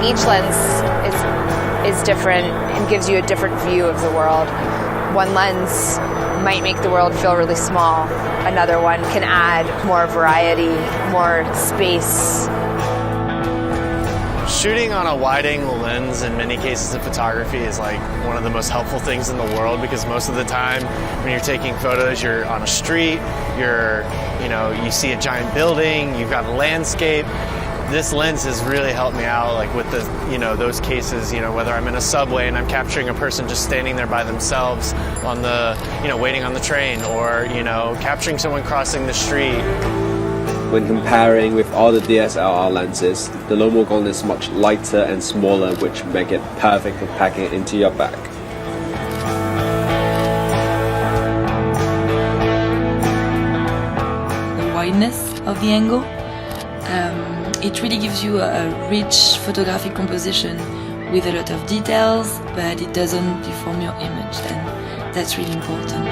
think each lens is different and gives you a different view of the world. One lens might make the world feel really small. Another one can add more variety, more space. Shooting on a wide-angle lens in many cases of photography is like one of the most helpful things in the world, because most of the time when you're taking photos, you're on a street, you see a giant building, you've got a landscape. This lens has really helped me out, like with those cases, whether I'm in a subway and I'm capturing a person just standing there by themselves on the, waiting on the train, or, capturing someone crossing the street. When comparing with other DSLR lenses, the Lomogon is much lighter and smaller, which make it perfect for packing it into your bag. The wideness of the angle, it really gives you a rich photographic composition with a lot of details, but it doesn't deform your image, and that's really important.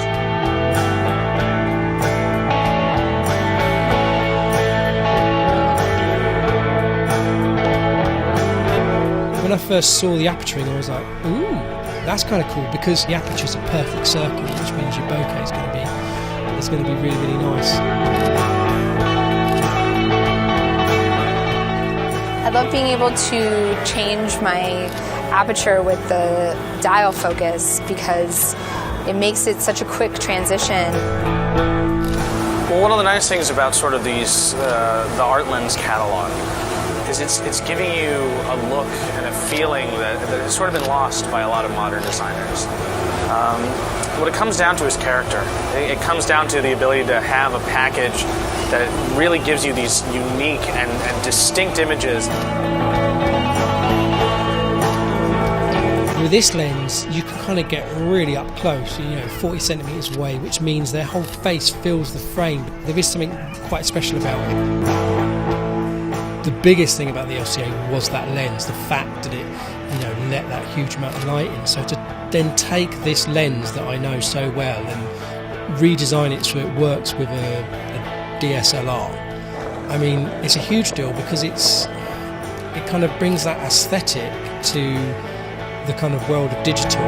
When I first saw the aperturing, I was like, ooh, that's kind of cool, because the aperture's a perfect circle, which means your bokeh is going to be really, really nice. I love being able to change my aperture with the dial focus, because it makes it such a quick transition. Well, one of the nice things about sort of these, the Art Lens catalog, is it's giving you a look and a feeling that has sort of been lost by a lot of modern designers. What it comes down to is character. It comes down to the ability to have a package that really gives you these unique and distinct images. With this lens, you can kind of get really up close, 40 centimeters away, which means their whole face fills the frame. There is something quite special about it. The biggest thing about the LCA was that lens, the fact that it, let that huge amount of light in. So to then take this lens that I know so well and redesign it so it works with a DSLR, I mean, it's a huge deal, because it kind of brings that aesthetic to the kind of world of digital.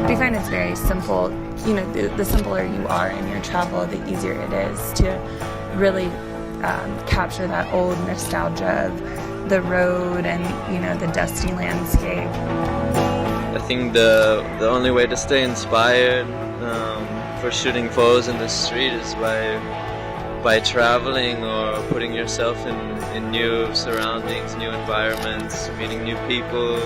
We find it's very simple. The simpler you are in your travel, the easier it is to really capture that old nostalgia of the road and the dusty landscape. I think the only way to stay inspired for shooting photos in the street is by traveling or putting yourself in new surroundings, new environments, meeting new people.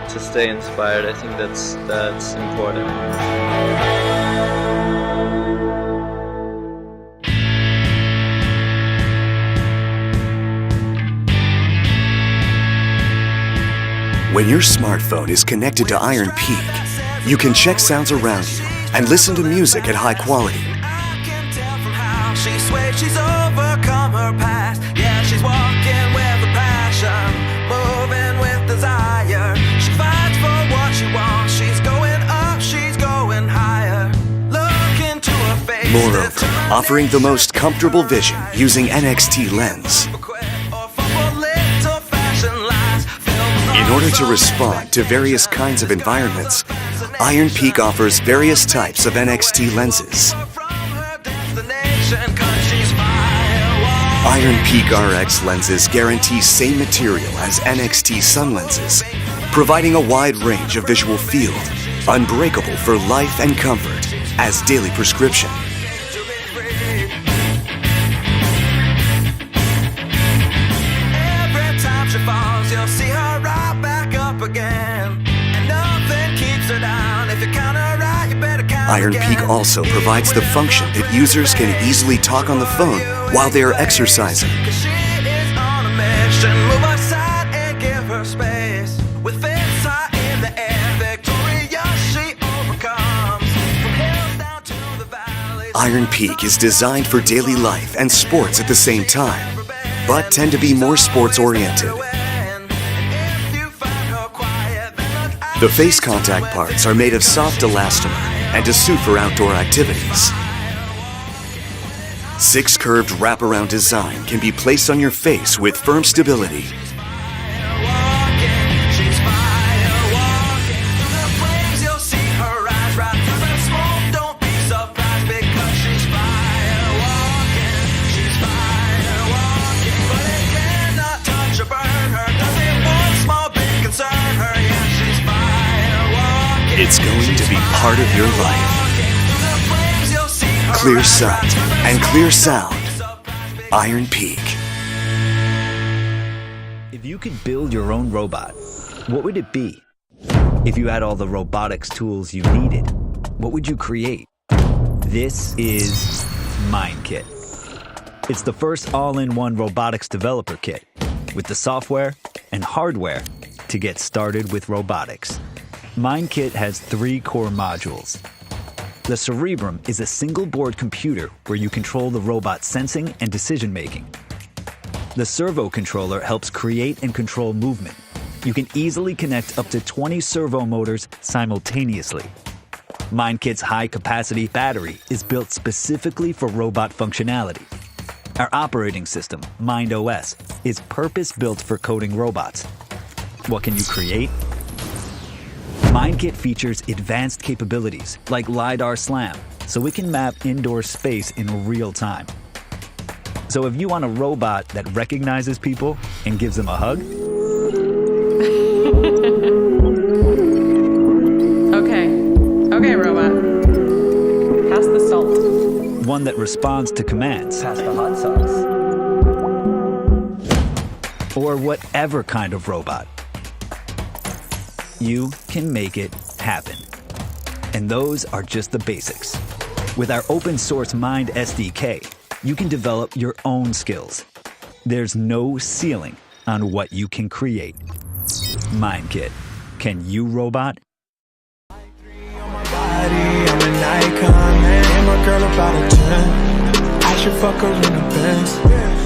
To stay inspired, I think that's important. When your smartphone is connected to Ironpeak, you can check sounds around you and listen to music at high quality. She swears she's overcome her past. Yeah, she's walking with a passion, moving with desire. She fights for what she wants. She's going up, she's going higher. Look into her face. Moreover, offering the most comfortable vision using NXT lens. In order to respond to various kinds of environments, Ironpeak offers various types of NXT lenses. Ironpeak RX lenses guarantee same material as NXT sun lenses, providing a wide range of visual field, unbreakable for life and comfort as daily prescription. Every time she falls, you'll see her right back up again. And nothing keeps her down. If you count her right, you better count Ironpeak again. also provides the function that users can easily talk on the phone while they are exercising. She is on a mission. Move aside and give her space. With fists high in the air, victorious she overcomes. From hills down to the valleys. Ironpeak is designed for daily life and sports at the same time, but tend to be more sports-oriented. The face contact parts are made of soft elastomer and a suit for outdoor activities. 6 curved wraparound design can be placed on your face with firm stability. It's going to be part of your life. Clear sight and clear sound. Ironpeak. If you could build your own robot, what would it be? If you had all the robotics tools you needed, what would you create? This is MindKit. It's the first all-in-one robotics developer kit with the software and hardware to get started with robotics. MindKit has 3 core modules. The Cerebrum is a single-board computer where you control the robot's sensing and decision-making. The Servo Controller helps create and control movement. You can easily connect up to 20 servo motors simultaneously. MindKit's high-capacity battery is built specifically for robot functionality. Our operating system, MindOS, is purpose-built for coding robots. What can you create? MindKit features advanced capabilities like LiDAR SLAM, so it can map indoor space in real time. So if you want a robot that recognizes people and gives them a hug, Okay, robot. Pass the salt. one that responds to commands, Pass the hot sauce. or whatever kind of robot, you can make it happen. And those are just the basics. With our open source Mind SDK, you can develop your own skills. There's no ceiling on what you can create. MindKit. Can you robot? I'm an icon, man. And my girl about a 10. I should fuck her in the Benz.